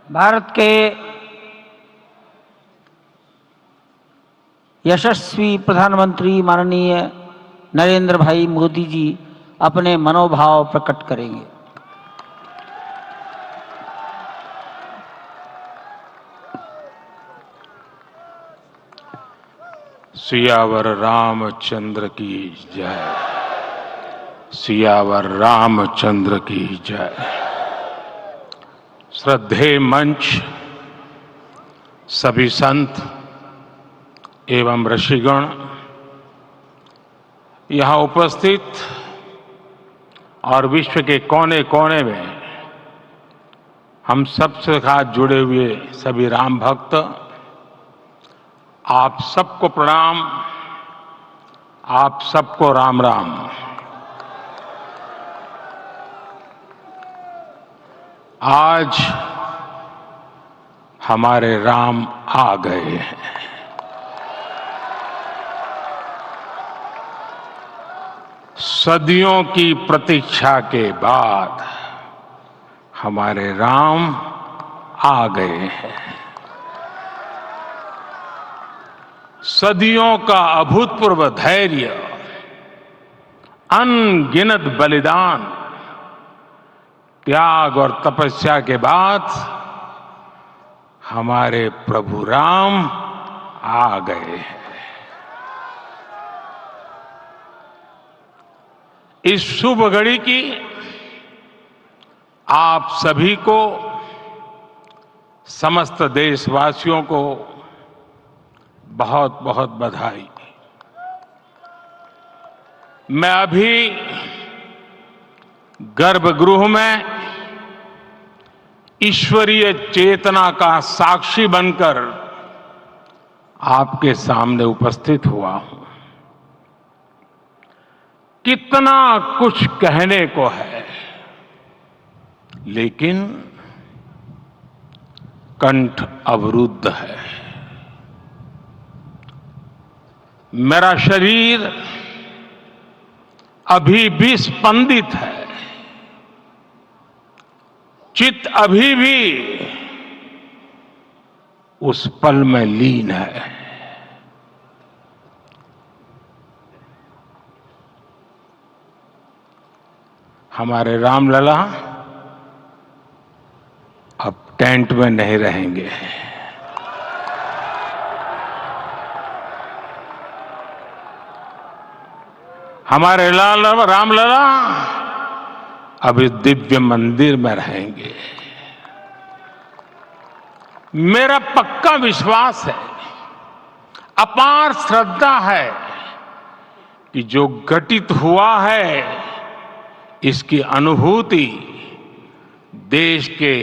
भारत के यशस्वी प्रधानमंत्री माननीय नरेंद्र भाई मोदी जी अपने मनोभाव प्रकट करेंगे। सियावर रामचंद्र की जय। सियावर रामचंद्र की जय। श्रद्धेय मंच, सभी संत एवं ऋषिगण, यहाँ उपस्थित और विश्व के कोने कोने में हम सबसे साथ जुड़े हुए सभी राम भक्त, आप सबको प्रणाम, आप सबको राम राम। आज हमारे राम आ गए हैं। सदियों की प्रतीक्षा के बाद हमारे राम आ गए हैं। सदियों का अभूतपूर्व धैर्य, अनगिनत बलिदान, त्याग और तपस्या के बाद हमारे प्रभु राम आ गए हैं। इस शुभ घड़ी की आप सभी को, समस्त देशवासियों को बहुत बहुत बधाई। मैं अभी गर्भगृह में ईश्वरीय चेतना का साक्षी बनकर आपके सामने उपस्थित हुआ हूं। कितना कुछ कहने को है, लेकिन कंठ अवरुद्ध है। मेरा शरीर अभी भी स्पंदित है, चित्त अभी भी उस पल में लीन है। हमारे रामलला अब टेंट में नहीं रहेंगे। हमारे रामलला अब इस दिव्य मंदिर में रहेंगे। मेरा पक्का विश्वास है, अपार श्रद्धा है कि जो घटित हुआ है, इसकी अनुभूति देश के,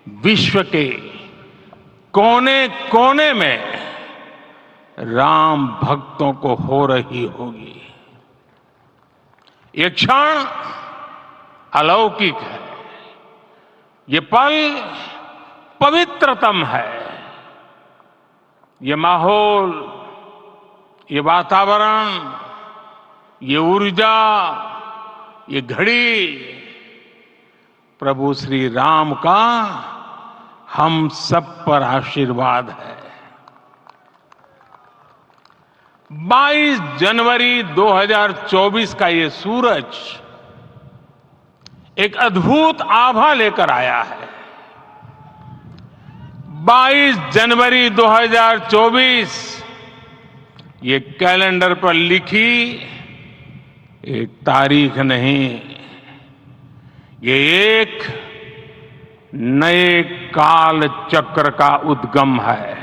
विश्व के कोने कोने में राम भक्तों को हो रही होगी। ये क्षण अलौकिक है, ये पल पवित्रतम है। ये माहौल, ये वातावरण, ये ऊर्जा, ये घड़ी प्रभु श्री राम का हम सब पर आशीर्वाद है। 22 जनवरी 2024 का ये सूरज एक अद्भुत आभा लेकर आया है। 22 जनवरी 2024 ये कैलेंडर पर लिखी एक तारीख नहीं, ये एक नए काल चक्र का उद्गम है।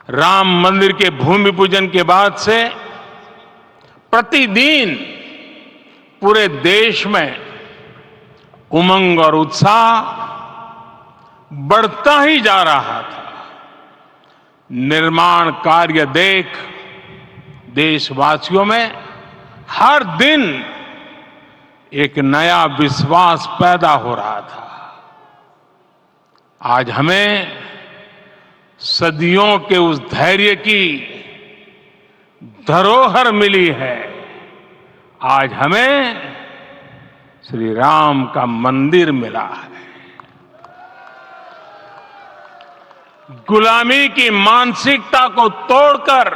राम मंदिर के भूमि पूजन के बाद से प्रतिदिन पूरे देश में उमंग और उत्साह बढ़ता ही जा रहा था। निर्माण कार्य देख देशवासियों में हर दिन एक नया विश्वास पैदा हो रहा था। आज हमें सदियों के उस धैर्य की धरोहर मिली है। आज हमें श्री राम का मंदिर मिला है। गुलामी की मानसिकता को तोड़कर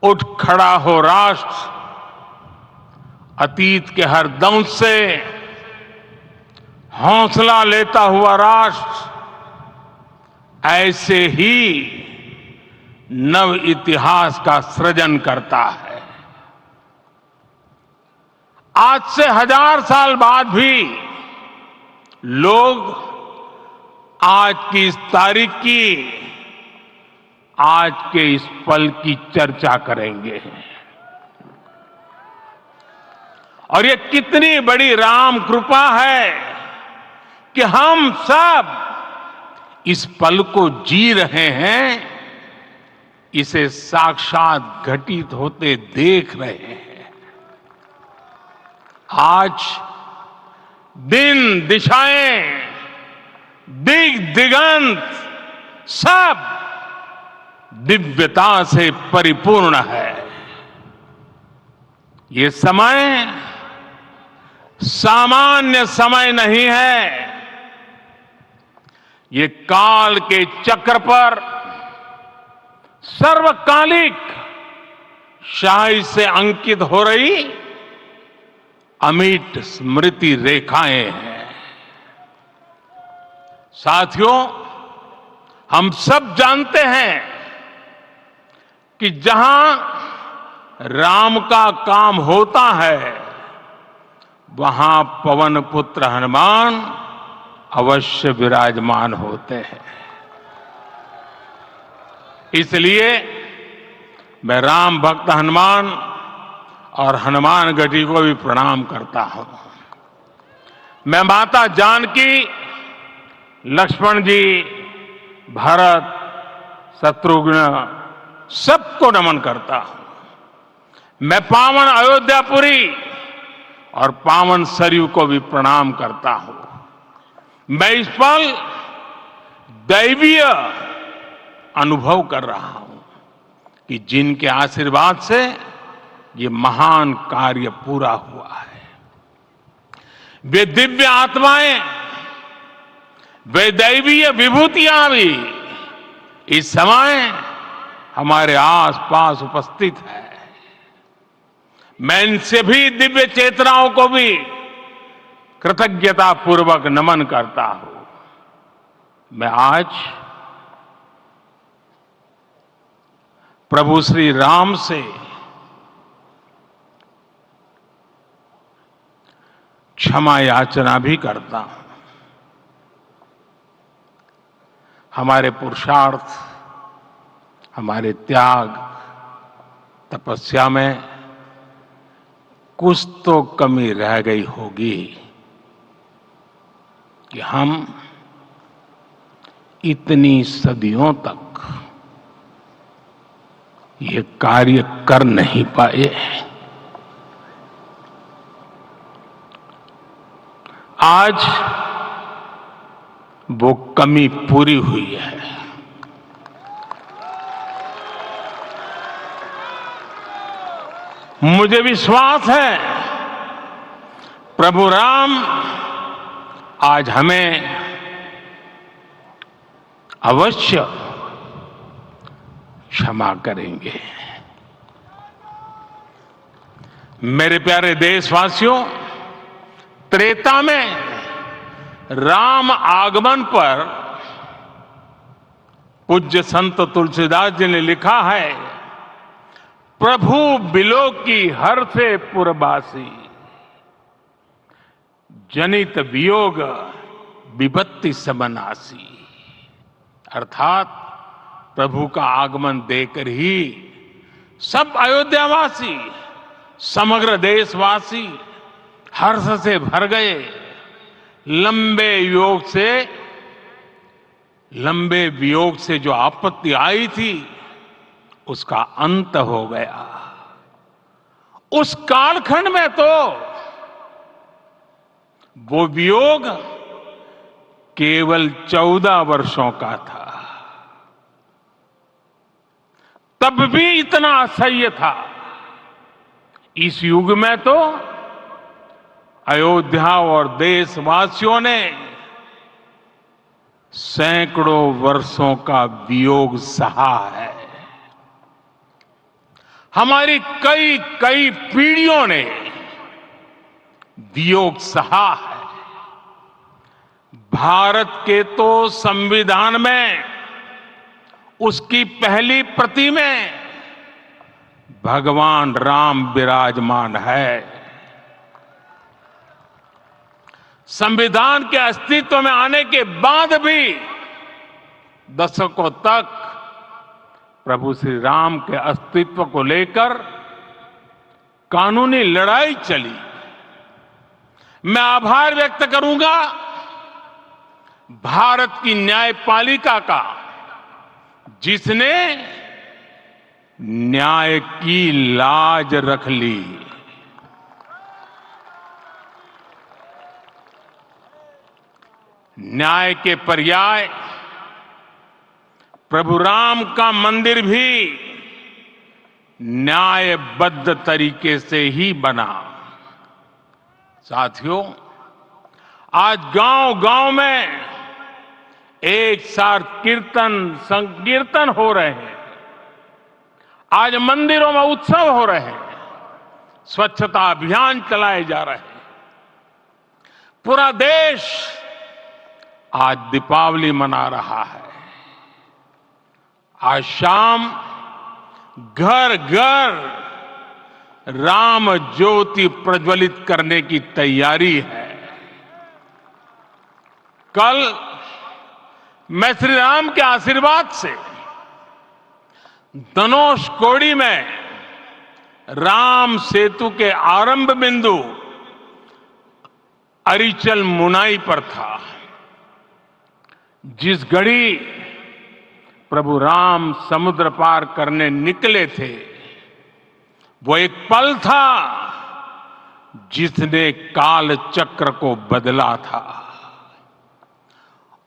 उठ खड़ा हो राष्ट्र, अतीत के हर दंश से हौसला लेता हुआ राष्ट्र ऐसे ही नव इतिहास का सृजन करता है। आज से 1000 साल बाद भी लोग आज की इस तारीख की, आज के इस पल की चर्चा करेंगे। और ये कितनी बड़ी राम कृपा है कि हम सब इस पल को जी रहे हैं, इसे साक्षात घटित होते देख रहे हैं। आज दिन दिशाएं, दिग दिगंत सब दिव्यता से परिपूर्ण है। ये समय सामान्य समय नहीं है। ये काल के चक्र पर सर्वकालिक शाही से अंकित हो रही अमिट स्मृति रेखाएं हैं। साथियों, हम सब जानते हैं कि जहां राम का काम होता है, वहां पवन पुत्र हनुमान अवश्य विराजमान होते हैं। इसलिए मैं राम भक्त हनुमान और हनुमान गढ़ी को भी प्रणाम करता हूं। मैं माता जानकी, लक्ष्मण जी, भरत, शत्रुघ्न सबको नमन करता हूं। मैं पावन अयोध्यापुरी और पावन सरयू को भी प्रणाम करता हूं। मैं इस पल दैवीय अनुभव कर रहा हूं कि जिनके आशीर्वाद से ये महान कार्य पूरा हुआ है। वे दिव्य आत्माएं, वे दैवीय विभूतियां भी इस समय हमारे आसपास उपस्थित है। मैं इनसे भी दिव्य चेतनाओं को भी कृतज्ञता पूर्वक नमन करता हूं। मैं आज प्रभु श्री राम से क्षमा याचना भी करता हूं। हमारे पुरुषार्थ, हमारे त्याग, तपस्या में कुछ तो कमी रह गई होगी कि हम इतनी सदियों तक ये कार्य कर नहीं पाए। आज वो कमी पूरी हुई है। मुझे विश्वास है प्रभु राम आज हमें अवश्य क्षमा करेंगे। मेरे प्यारे देशवासियों, त्रेता में राम आगमन पर पूज्य संत तुलसीदास जी ने लिखा है, प्रभु बिलो की हर से पुरबासी, जनित वियोग विपत्ति समनासी। अर्थात प्रभु का आगमन देकर ही सब अयोध्यावासी, समग्र देशवासी हर्ष से भर गए। लंबे वियोग से जो आपत्ति आई थी, उसका अंत हो गया। उस कालखंड में तो वो वियोग केवल 14 वर्षों का था, तब भी इतना असह्य था। इस युग में तो अयोध्या और देशवासियों ने सैकड़ों वर्षों का वियोग सहा है। हमारी कई कई पीढ़ियों ने वियोग सहा है। भारत के तो संविधान में उसकी पहली प्रति में भगवान राम विराजमान है। संविधान के अस्तित्व में आने के बाद भी दशकों तक प्रभु श्री राम के अस्तित्व को लेकर कानूनी लड़ाई चली। मैं आभार व्यक्त करूंगा भारत की न्यायपालिका का, जिसने न्याय की लाज रख ली। न्याय के पर्याय प्रभु राम का मंदिर भी न्यायबद्ध तरीके से ही बना। साथियों, आज गांव-गांव में एक साथ कीर्तन संकीर्तन हो रहे हैं। आज मंदिरों में उत्सव हो रहे हैं, स्वच्छता अभियान चलाए जा रहे हैं। पूरा देश आज दीपावली मना रहा है। आज शाम घर घर राम ज्योति प्रज्वलित करने की तैयारी है। कल मैं श्री राम के आशीर्वाद से धनुषकोडी में राम सेतु के आरंभ बिंदु अरिचल मुनाई पर था। जिस घड़ी प्रभु राम समुद्र पार करने निकले थे, वो एक पल था जिसने काल चक्र को बदला था।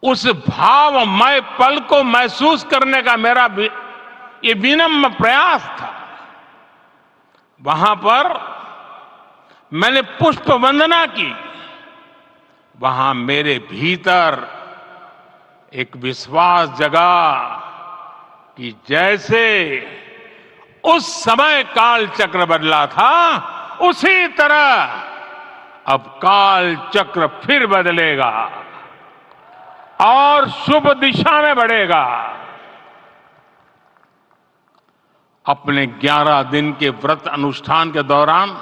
उस भावमय पल को महसूस करने का मेरा ये विनम्र प्रयास था। वहां पर मैंने पुष्प वंदना की। वहां मेरे भीतर एक विश्वास जगा कि जैसे उस समय काल चक्र बदला था, उसी तरह अब काल चक्र फिर बदलेगा और शुभ दिशा में बढ़ेगा। अपने 11 दिन के व्रत अनुष्ठान के दौरान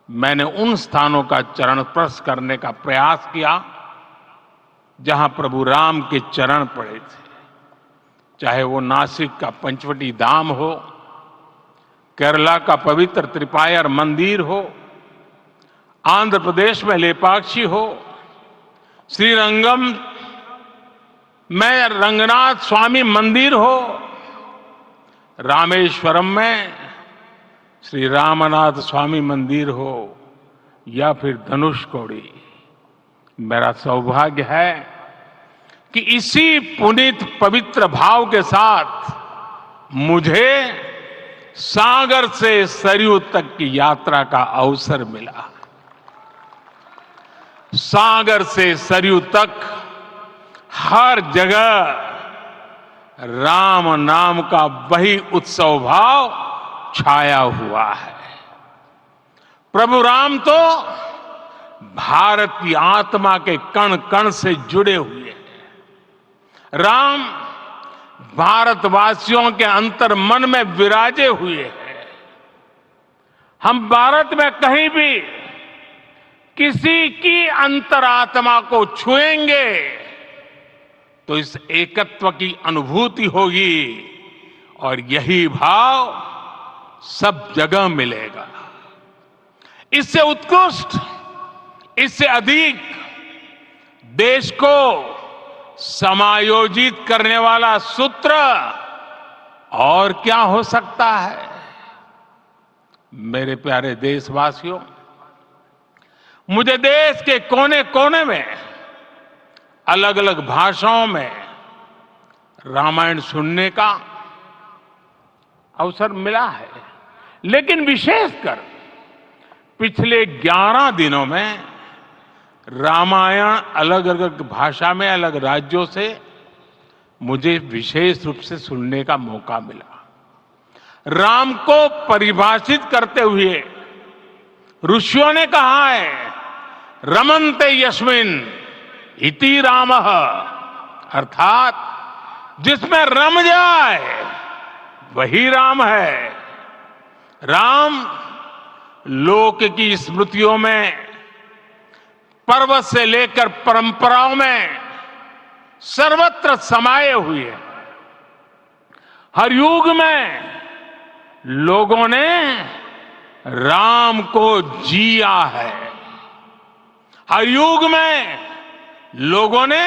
मैंने उन स्थानों का चरण स्पर्श करने का प्रयास किया जहां प्रभु राम के चरण पड़े थे। चाहे वो नासिक का पंचवटी धाम हो, केरला का पवित्र त्रिपायर मंदिर हो, आंध्र प्रदेश में लेपाक्षी हो, श्रीरंगम में रंगनाथ स्वामी मंदिर हो, रामेश्वरम में श्री रामनाथ स्वामी मंदिर हो, या फिर धनुषकोडी। मेरा सौभाग्य है कि इसी पुनीत पवित्र भाव के साथ मुझे सागर से सरयू तक की यात्रा का अवसर मिला। सागर से सरयू तक हर जगह राम नाम का वही उत्सव भाव छाया हुआ है। प्रभु राम तो भारत की आत्मा के कण कण से जुड़े हुए हैं। राम भारतवासियों के अंतर मन में विराजे हुए हैं। हम भारत में कहीं भी किसी की अंतरात्मा को छुएंगे तो इस एकत्व की अनुभूति होगी, और यही भाव सब जगह मिलेगा। इससे उत्कृष्ट, इससे अधिक देश को समायोजित करने वाला सूत्र और क्या हो सकता है। मेरे प्यारे देशवासियों, मुझे देश के कोने कोने में अलग अलग भाषाओं में रामायण सुनने का अवसर मिला है, लेकिन विशेषकर पिछले 11 दिनों में रामायण अलग अलग भाषा में अलग राज्यों से मुझे विशेष रूप से सुनने का मौका मिला। राम को परिभाषित करते हुए ऋषियों ने कहा है, रमन्ते यस्मिन् इति रामः, अर्थात जिसमें रम जाए वही राम है। राम लोक की स्मृतियों में, पर्वत से लेकर परंपराओं में सर्वत्र समाये हुए हैं। हर युग में लोगों ने राम को जिया है। हर युग में लोगों ने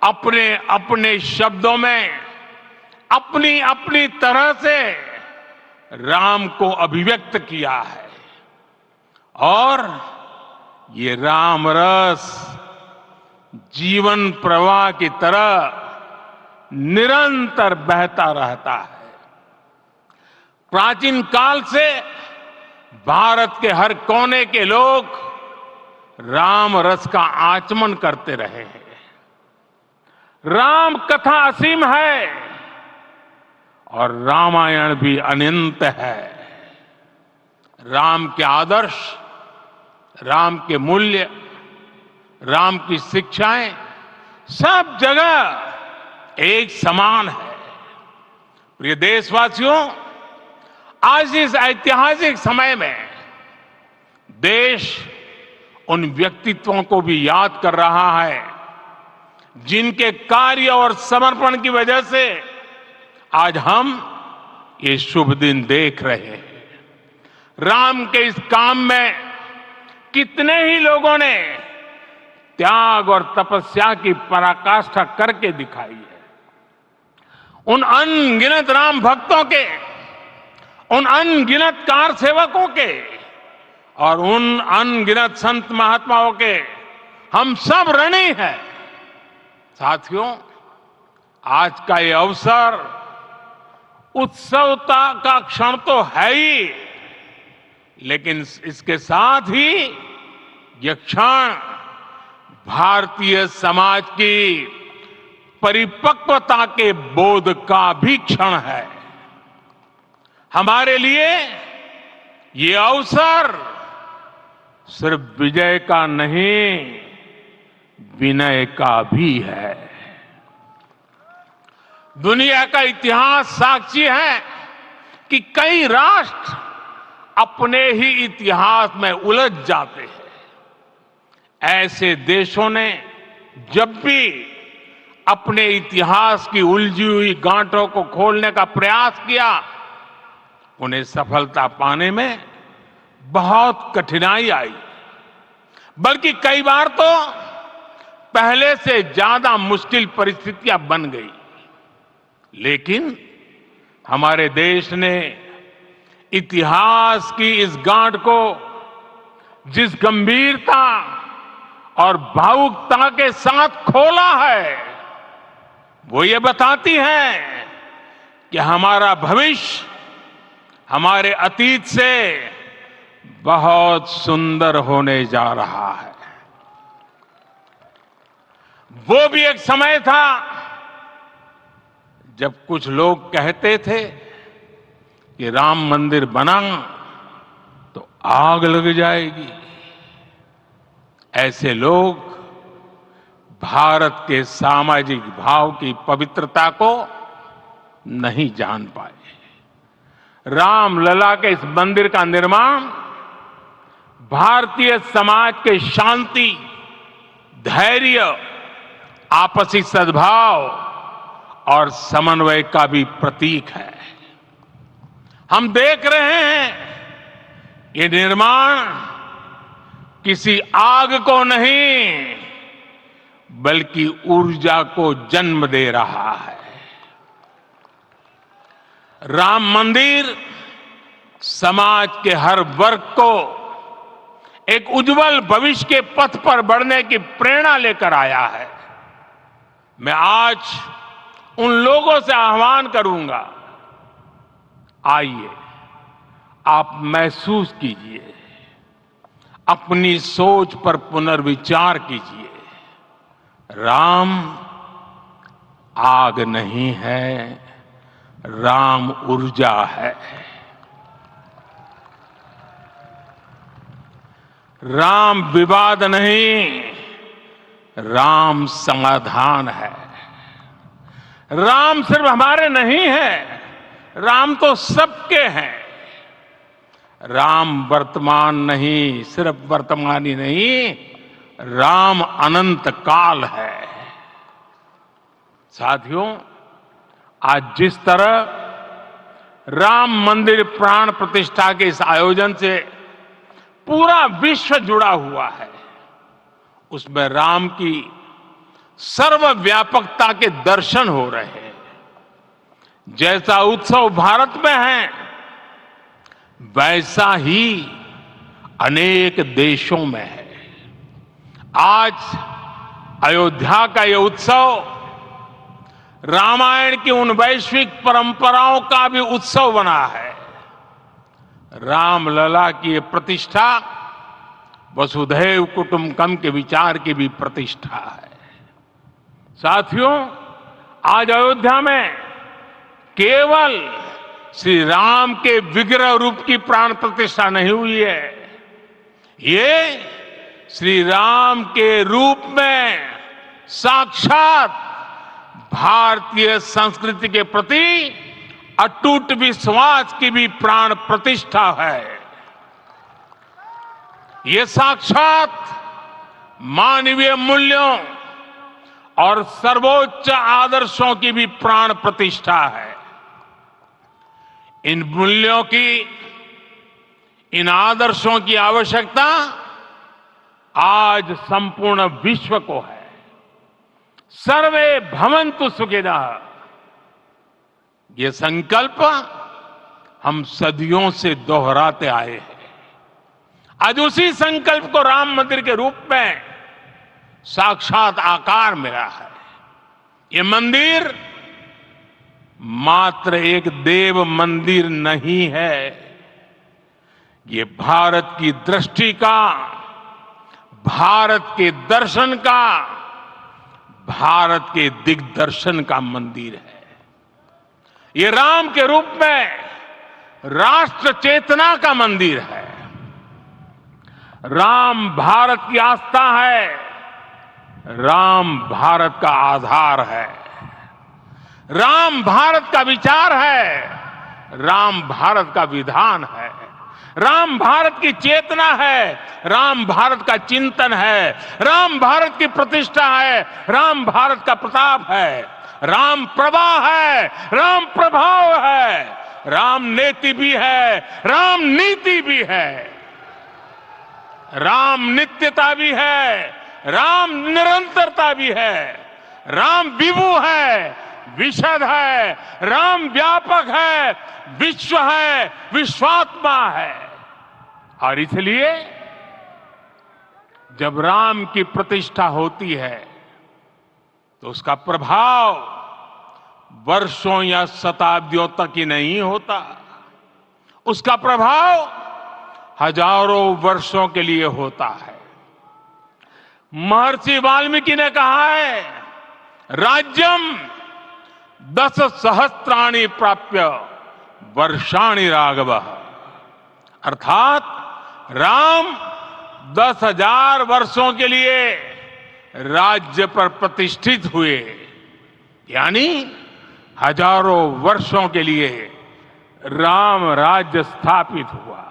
अपने अपने शब्दों में अपनी अपनी तरह से राम को अभिव्यक्त किया है। और ये राम रस जीवन प्रवाह की तरह निरंतर बहता रहता है। प्राचीन काल से भारत के हर कोने के लोग राम रस का आचमन करते रहे हैं। राम कथा असीम है और रामायण भी अनंत है। राम के आदर्श, राम के मूल्य, राम की शिक्षाएं सब जगह एक समान है। प्रिय देशवासियों, आज इस ऐतिहासिक समय में देश उन व्यक्तित्वों को भी याद कर रहा है जिनके कार्य और समर्पण की वजह से आज हम ये शुभ दिन देख रहे हैं। राम के इस काम में कितने ही लोगों ने त्याग और तपस्या की पराकाष्ठा करके दिखाई है। उन अनगिनत राम भक्तों के, उन अनगिनत कार सेवकों के और उन अनगिनत संत महात्माओं के हम सब ऋणी हैं। साथियों, आज का ये अवसर उत्सवता का क्षण तो है ही, लेकिन इसके साथ ही यह क्षण भारतीय समाज की परिपक्वता के बोध का भी क्षण है। हमारे लिए ये अवसर सिर्फ विजय का नहीं, विनय का भी है। दुनिया का इतिहास साक्षी है कि कई राष्ट्र अपने ही इतिहास में उलझ जाते हैं। ऐसे देशों ने जब भी अपने इतिहास की उलझी हुई गांठों को खोलने का प्रयास किया, उन्हें सफलता पाने में बहुत कठिनाई आई, बल्कि कई बार तो पहले से ज्यादा मुश्किल परिस्थितियां बन गई। लेकिन हमारे देश ने इतिहास की इस गांठ को जिस गंभीरता और भावुकता के साथ खोला है, वो ये बताती है कि हमारा भविष्य हमारे अतीत से बहुत सुंदर होने जा रहा है। वो भी एक समय था जब कुछ लोग कहते थे कि राम मंदिर बना तो आग लग जाएगी। ऐसे लोग भारत के सामाजिक भाव की पवित्रता को नहीं जान पाए। रामलला के इस मंदिर का निर्माण भारतीय समाज के शांति, धैर्य, आपसी सद्भाव और समन्वय का भी प्रतीक है। हम देख रहे हैं ये निर्माण किसी आग को नहीं, बल्कि ऊर्जा को जन्म दे रहा है। राम मंदिर समाज के हर वर्ग को एक उज्जवल भविष्य के पथ पर बढ़ने की प्रेरणा लेकर आया है। मैं आज उन लोगों से आह्वान करूंगा, आइए आप महसूस कीजिए अपनी सोच पर पुनर्विचार कीजिए। राम आग नहीं है, राम ऊर्जा है। राम विवाद नहीं, राम समाधान है। राम सिर्फ हमारे नहीं है, राम तो सबके हैं। राम वर्तमान नहीं, सिर्फ वर्तमान ही नहीं, राम अनंत काल है। साथियों, आज जिस तरह राम मंदिर प्राण प्रतिष्ठा के इस आयोजन से पूरा विश्व जुड़ा हुआ है, उसमें राम की सर्वव्यापकता के दर्शन हो रहे हैं। जैसा उत्सव भारत में है, वैसा ही अनेक देशों में है। आज अयोध्या का यह उत्सव रामायण की उन वैश्विक परंपराओं का भी उत्सव बना है। रामलला की ये प्रतिष्ठा वसुधैव कुटुंबकम के विचार की भी प्रतिष्ठा है। साथियों, आज अयोध्या में केवल श्री राम के विग्रह रूप की प्राण प्रतिष्ठा नहीं हुई है, ये श्री राम के रूप में साक्षात भारतीय संस्कृति के प्रति अटूट विश्वास की भी प्राण प्रतिष्ठा है। ये साक्षात मानवीय मूल्यों और सर्वोच्च आदर्शों की भी प्राण प्रतिष्ठा है। इन मूल्यों की, इन आदर्शों की आवश्यकता आज संपूर्ण विश्व को है। सर्वे भवन्तु सुखिनः, ये संकल्प हम सदियों से दोहराते आए हैं। आज उसी संकल्प को राम मंदिर के रूप में साक्षात आकार मिला है। ये मंदिर मात्र एक देव मंदिर नहीं है, ये भारत की दृष्टि का, भारत के दर्शन का, भारत के दिग्दर्शन का मंदिर है। ये राम के रूप में राष्ट्र चेतना का मंदिर है। राम भारत की आस्था है, राम भारत का आधार है, राम भारत का विचार है, राम भारत का विधान है, राम भारत की चेतना है, राम भारत का चिंतन है, राम भारत की प्रतिष्ठा है, राम भारत का प्रताप है, राम प्रवाह है, राम प्रभाव है, राम नेति भी है, राम नीति भी है, राम नित्यता भी है, राम निरंतरता भी है, राम विभु है, विशद है, राम व्यापक है, विश्व है, विश्वात्मा है। और इसलिए जब राम की प्रतिष्ठा होती है तो उसका प्रभाव वर्षों या शताब्दियों तक ही नहीं होता, उसका प्रभाव हजारों वर्षों के लिए होता है। महर्षि वाल्मीकि ने कहा है, राज्यम 10 सहस्त्राणि प्राप्य वर्षाणि राघव, अर्थात राम 10,000 वर्षों के लिए राज्य पर प्रतिष्ठित हुए, यानी हजारों वर्षों के लिए राम राज्य स्थापित हुआ।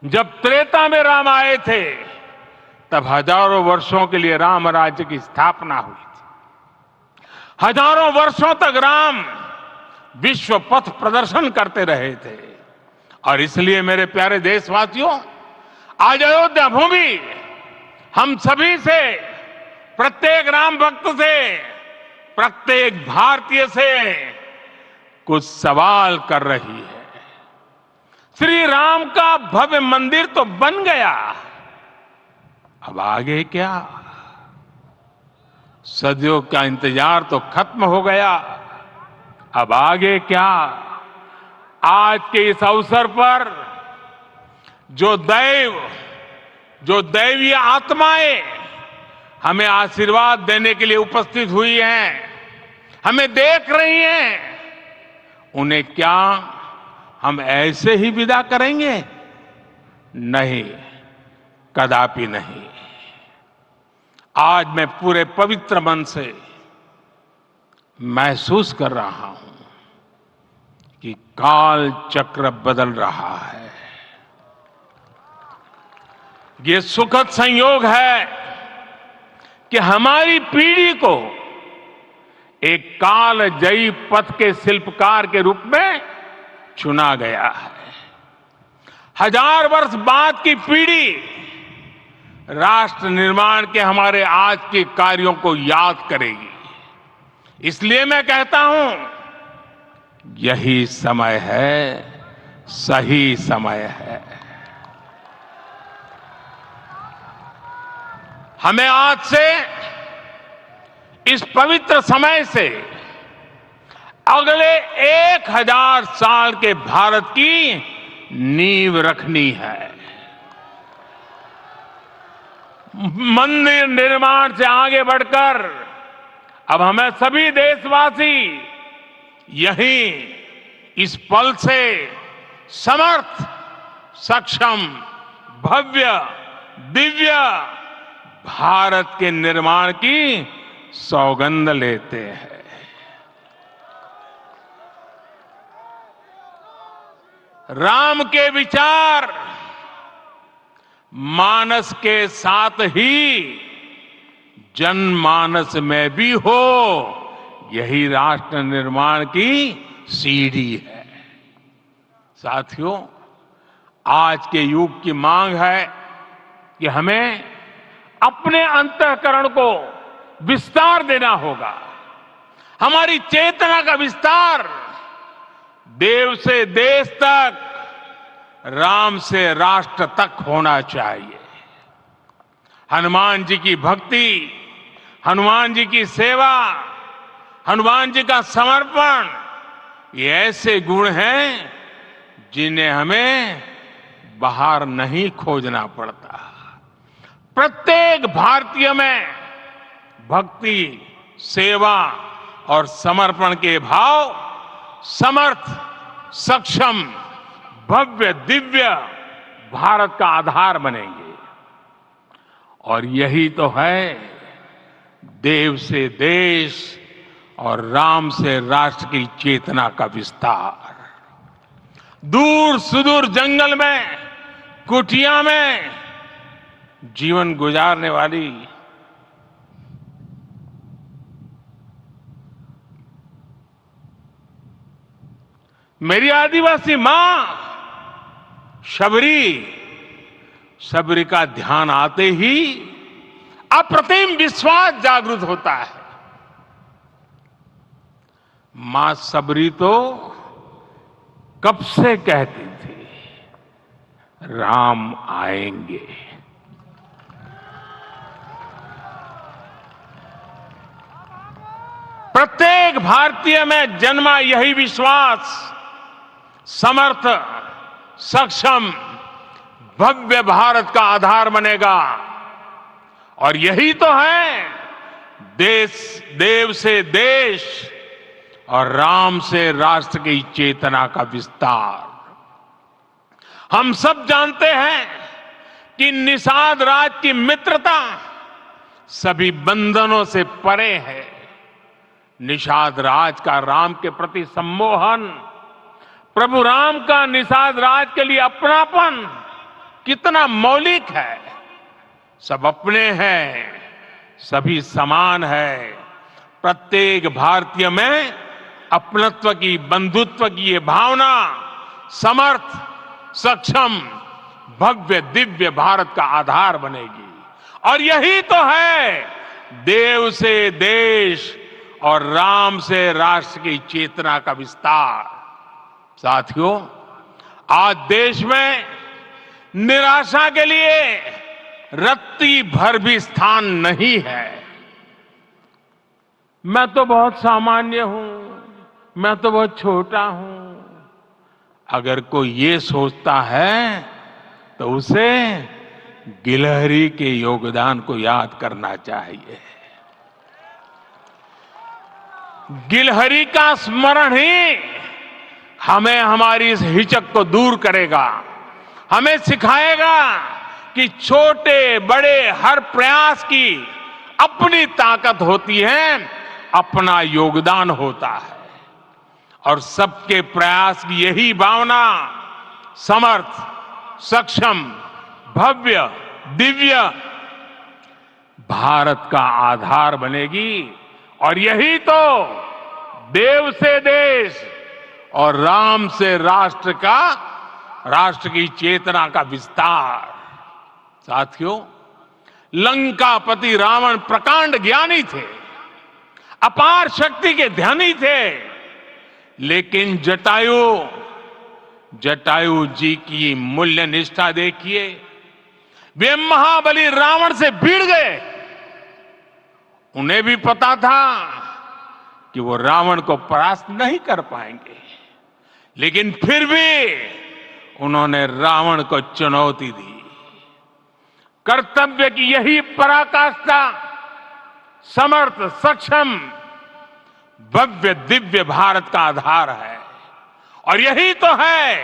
जब त्रेता में राम आए थे तब हजारों वर्षों के लिए राम राज्य की स्थापना हुई थी। हजारों वर्षों तक राम विश्व पथ प्रदर्शन करते रहे थे। और इसलिए मेरे प्यारे देशवासियों, आज अयोध्या भूमि हम सभी से, प्रत्येक राम भक्त से, प्रत्येक भारतीय से कुछ सवाल कर रही है। श्री राम का भव्य मंदिर तो बन गया, अब आगे क्या? सदियों का इंतजार तो खत्म हो गया, अब आगे क्या? आज के इस अवसर पर जो दैव जो दैवीय आत्माएं हमें आशीर्वाद देने के लिए उपस्थित हुई हैं, हमें देख रही हैं, उन्हें क्या हम ऐसे ही विदा करेंगे? नहीं, कदापि नहीं। आज मैं पूरे पवित्र मन से महसूस कर रहा हूं कि काल चक्र बदल रहा है। ये सुखद संयोग है कि हमारी पीढ़ी को एक कालजयी पथ के शिल्पकार के रूप में चुना गया है। 1000 वर्ष बाद की पीढ़ी राष्ट्र निर्माण के हमारे आज के कार्यों को याद करेगी। इसलिए मैं कहता हूं, यही समय है, सही समय है। हमें आज से, इस पवित्र समय से अगले 1000 साल के भारत की नींव रखनी है। मंदिर निर्माण से आगे बढ़कर अब हमें सभी देशवासी यही इस पल से समर्थ, सक्षम, भव्य, दिव्य भारत के निर्माण की सौगंध लेते हैं। राम के विचार मानस के साथ ही जनमानस में भी हो, यही राष्ट्र निर्माण की सीढ़ी है। साथियों, आज के युग की मांग है कि हमें अपने अंतःकरण को विस्तार देना होगा। हमारी चेतना का विस्तार देव से देश तक, राम से राष्ट्र तक होना चाहिए। हनुमान जी की भक्ति, हनुमान जी की सेवा, हनुमान जी का समर्पण, ये ऐसे गुण हैं जिन्हें हमें बाहर नहीं खोजना पड़ता। प्रत्येक भारतीय में भक्ति, सेवा और समर्पण के भाव समर्थ, सक्षम, भव्य, दिव्य भारत का आधार बनेंगे। और यही तो है देव से देश और राम से राष्ट्र की चेतना का विस्तार। दूर सुदूर जंगल में, कुटिया में जीवन गुजारने वाली मेरी आदिवासी मां शबरी का ध्यान आते ही अप्रतिम विश्वास जागृत होता है। मां शबरी तो कब से कहती थी, राम आएंगे। प्रत्येक भारतीय में जन्मा यही विश्वास समर्थ, सक्षम, भव्य भारत का आधार बनेगा। और यही तो है देव से देश और राम से राष्ट्र की चेतना का विस्तार। हम सब जानते हैं कि निषाद राज की मित्रता सभी बंधनों से परे है। निषाद राज का राम के प्रति सम्मोहन, प्रभु राम का निषाद राज के लिए अपनापन कितना मौलिक है। सब अपने हैं, सभी समान है। प्रत्येक भारतीय में अपनत्व की, बंधुत्व की ये भावना समर्थ, सक्षम, भव्य, दिव्य भारत का आधार बनेगी। और यही तो है देव से देश और राम से राष्ट्र की चेतना का विस्तार। साथियों, आज देश में निराशा के लिए रत्ती भर भी स्थान नहीं है। मैं तो बहुत सामान्य हूं, मैं तो बहुत छोटा हूं। अगर कोई ये सोचता है तो उसे गिलहरी के योगदान को याद करना चाहिए। गिलहरी का स्मरण ही हमें हमारी इस हिचक को दूर करेगा, हमें सिखाएगा कि छोटे बड़े हर प्रयास की अपनी ताकत होती है, अपना योगदान होता है। और सबके प्रयास की यही भावना समर्थ, सक्षम, भव्य, दिव्य भारत का आधार बनेगी। और यही तो देव से देश और राम से राष्ट्र का, राष्ट्र की चेतना का विस्तार। साथियों, लंकापति रावण प्रकांड ज्ञानी थे, अपार शक्ति के धनी थे, लेकिन जटायु जी की मूल्य निष्ठा देखिए। वे महाबली रावण से भिड़ गए। उन्हें भी पता था कि वो रावण को परास्त नहीं कर पाएंगे, लेकिन फिर भी उन्होंने रावण को चुनौती दी। कर्तव्य की यही पराकाष्ठा समर्थ, सक्षम, भव्य, दिव्य भारत का आधार है। और यही तो है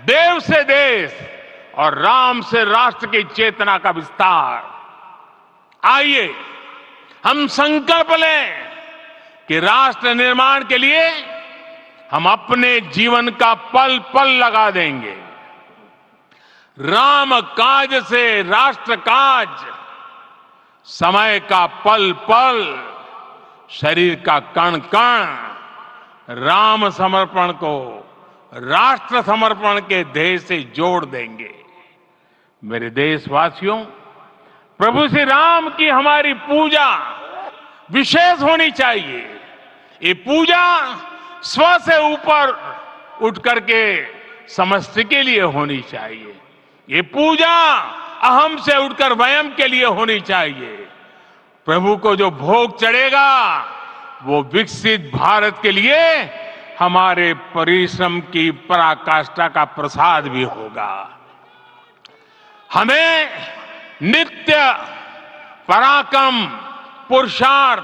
देव से देश और राम से राष्ट्र की चेतना का विस्तार। आइए हम संकल्प लें कि राष्ट्र निर्माण के लिए हम अपने जीवन का पल पल लगा देंगे। राम काज से राष्ट्र काज, समय का पल पल, शरीर का कण कण राम समर्पण को राष्ट्र समर्पण के ध्येय से जोड़ देंगे। मेरे देशवासियों, प्रभु श्री राम की हमारी पूजा विशेष होनी चाहिए। ये पूजा स्व से ऊपर उठ करके समष्टि के लिए होनी चाहिए। ये पूजा अहम से उठकर वयम के लिए होनी चाहिए। प्रभु को जो भोग चढ़ेगा वो विकसित भारत के लिए हमारे परिश्रम की पराकाष्ठा का प्रसाद भी होगा। हमें नित्य पराक्रम, पुरुषार्थ,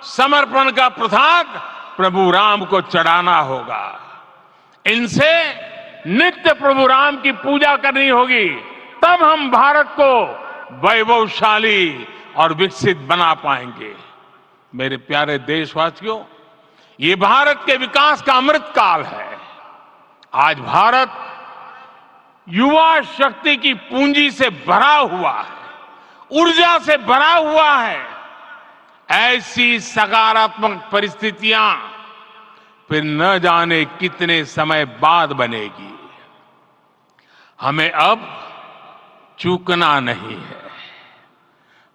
समर्पण का प्रसाद प्रभु राम को चढ़ाना होगा। इनसे नित्य प्रभु राम की पूजा करनी होगी, तब हम भारत को वैभवशाली और विकसित बना पाएंगे। मेरे प्यारे देशवासियों, ये भारत के विकास का अमृत काल है। आज भारत युवा शक्ति की पूंजी से भरा हुआ है, ऊर्जा से भरा हुआ है। ऐसी सकारात्मक परिस्थितियां फिर न जाने कितने समय बाद बनेगी। हमें अब चूकना नहीं है,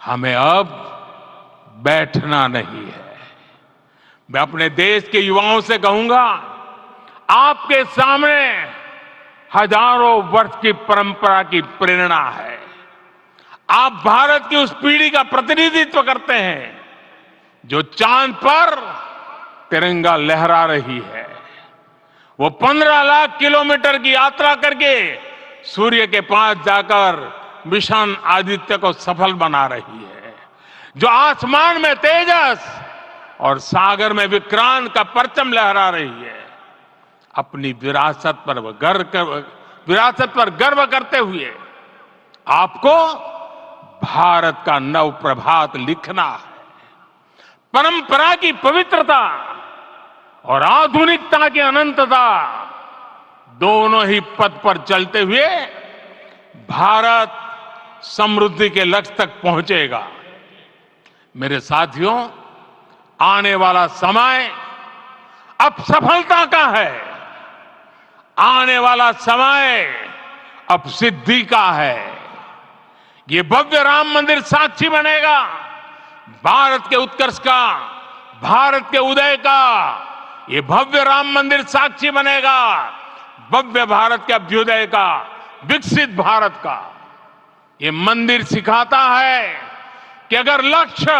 हमें अब बैठना नहीं है। मैं अपने देश के युवाओं से कहूंगा, आपके सामने हजारों वर्ष की परंपरा की प्रेरणा है। आप भारत की उस पीढ़ी का प्रतिनिधित्व करते हैं जो चांद पर तिरंगा लहरा रही है। वो 15 लाख किलोमीटर की यात्रा करके सूर्य के पास जाकर मिशन आदित्य को सफल बना रही है। जो आसमान में तेजस और सागर में विक्रांत का परचम लहरा रही है। अपनी विरासत पर गर्व करते हुए आपको भारत का नव प्रभात लिखना है। परंपरा की पवित्रता और आधुनिकता की अनंतता दोनों ही पथ पर चलते हुए भारत समृद्धि के लक्ष्य तक पहुंचेगा। मेरे साथियों, आने वाला समय अब सफलता का है। आने वाला समय अब सिद्धि का है। ये भव्य राम मंदिर साक्षी बनेगा भारत के उत्कर्ष का, भारत के उदय का। ये भव्य राम मंदिर साक्षी बनेगा भव्य भारत के अभ्युदय का, विकसित भारत का। ये मंदिर सिखाता है कि अगर लक्ष्य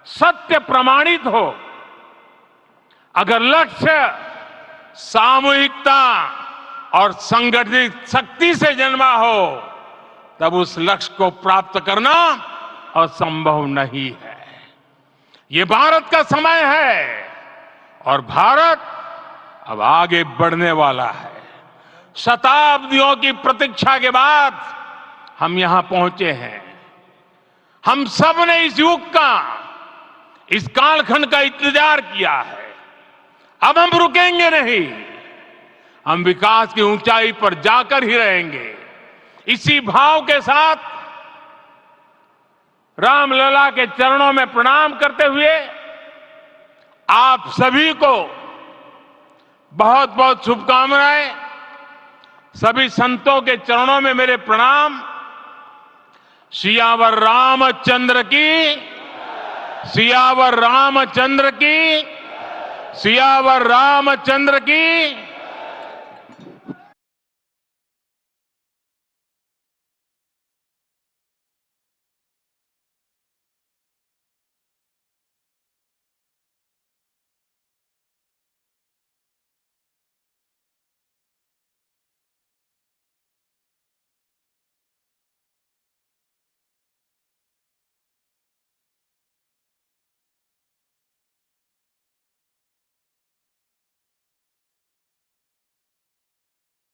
सत्य प्रमाणित हो, अगर लक्ष्य सामूहिकता और संगठित शक्ति से जन्मा हो, तब उस लक्ष्य को प्राप्त करना असंभव नहीं है। ये भारत का समय है और भारत अब आगे बढ़ने वाला है। शताब्दियों की प्रतीक्षा के बाद हम यहां पहुंचे हैं। हम सब ने इस युग का, इस कालखंड का इंतजार किया है। अब हम रुकेंगे नहीं, हम विकास की ऊंचाई पर जाकर ही रहेंगे। इसी भाव के साथ रामलला के चरणों में प्रणाम करते हुए आप सभी को बहुत बहुत शुभकामनाएं। सभी संतों के चरणों में मेरे प्रणाम। सियावर रामचंद्र की, सियावर रामचंद्र की, सियावर रामचंद्र की।